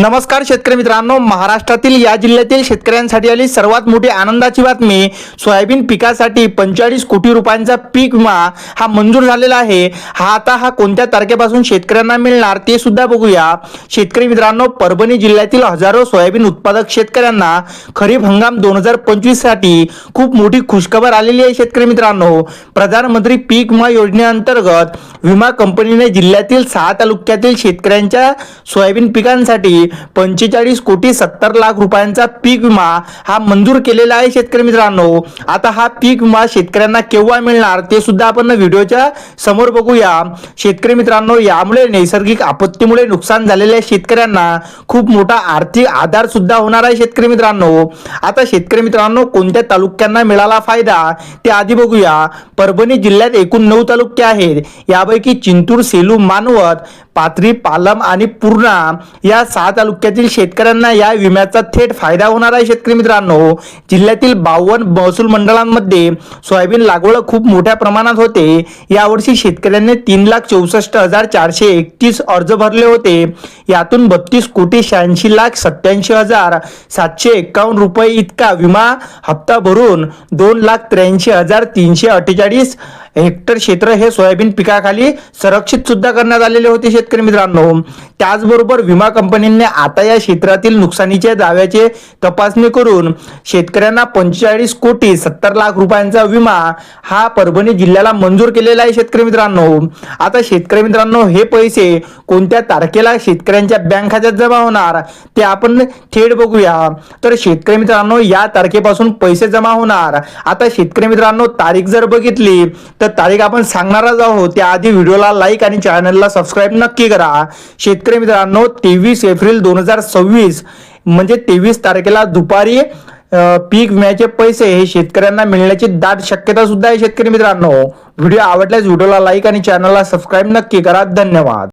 नमस्कार शेतकरी मित्रांनो, महाराष्ट्रातील या जिल्ह्यातील शेतकऱ्यांसाठी आली सर्वात मोठी आनंदाची बातमी। सोयाबीन पिकासाठी 45 कोटी रुपयांचा पीक विमा हा मंजूर झालेला आहे। हा कोणत्या तारखेपासून शेतकऱ्यांना मिळणार ते सुद्धा बघूया। शेतकरी मित्रांनो, परभणी जिल्ह्यातील हजारो सोयाबीन उत्पादक शेतकऱ्यांना खरीप हंगाम 2025 साठी खूप मोठी खुशखबर आलेली आहे। शेतकरी मित्रांनो, प्रधानमंत्री पीक विमा योजनेअंतर्गत विमा कंपनीने जिल्ह्यातील 6 तालुक्यातील शेतकऱ्यांच्या सोयाबीन पिकांसाठी 45 कोटी 70 लाख रुपयांचा पीक विमा हा मंजूर केलेला आहे। शेतकरी मित्रांनो, आता हा पीक विमा शेतकऱ्यांना केव्हा मिळणार ते सुद्धा आपण व्हिडिओच्या समोर बघूया। शेतकरी मित्रांनो, यामुळे नैसर्गिक आपत्तीमुळे नुकसान झालेल्या शेतकऱ्यांना खूप मोठा आर्थिक आधार सुद्धा होणार आहे। शेतकरी मित्रांनो, आता शेतकरी मित्रांनो, कोणत्या तालुक्यांना मिळाला फायदा ते आधी बघूया। परभणी जिल्ह्यात एकूण 9 तालुके आहेत। यापैकी चिंतूर, सेलू, मानवत, पाथरी, पालम आणि पूर्णा या 6 तालुक्यातील शेतकऱ्यांना या विम्याचा थेट फायदा होणार आहे। शेतकरी मित्रांनो, जिल्ह्यातील 52 महसूल मंडळांमध्ये सोयाबीन लागवड खूप मोठ्या प्रमाणात होते। यावर्षी शेतकऱ्यांनी 3,64,431 अर्ज भरले होते। यातून 32 कोटी 86 लाख 87,751 रुपये इतका विमा हप्ता भरून 2,83,348 हेक्टर क्षेत्र हे सोयाबीन पिकाखाली संरक्षित सुद्धा करण्यात आलेले होते। शेतकरी मित्रांनो, त्याचबरोबर विमा कंपनीने आता या क्षेत्रातील नुकसानीच्या दाव्याचे तपासणी करून शेतकऱ्यांना 45 कोटी 70 लाख रुपयांचा विमा हा परभणी जिल्ह्याला मंजूर केलेला आहे। शेतकरी मित्रांनो, आता शेतकरी मित्रांनो, हे पैसे कोणत्या तारखेला शेतकऱ्यांच्या बँक खात्यात जमा होणार ते आपण थेट बघूया। तर शेतकरी मित्रांनो, या तारखेपासून पैसे जमा होणार। आता शेतकरी मित्रांनो, तारीख जर बघितली तर तारीख आपण सांगणारच आहोत। त्याआधी व्हिडिओला लाईक आणि चॅनलला सबस्क्राईब नक्की करा। शेतकरी मित्रांनो, 23 एप्रिल 2026 म्हणजे 23 तारखेला दुपारी पीक विम्याचे पैसे हे शेतकऱ्यांना मिळण्याची दाट शक्यता सुद्धा आहे। शेतकरी मित्रांनो, व्हिडिओ आवडल्यास व्हिडिओला लाईक आणि चॅनलला सबस्क्राईब नक्की करा। धन्यवाद।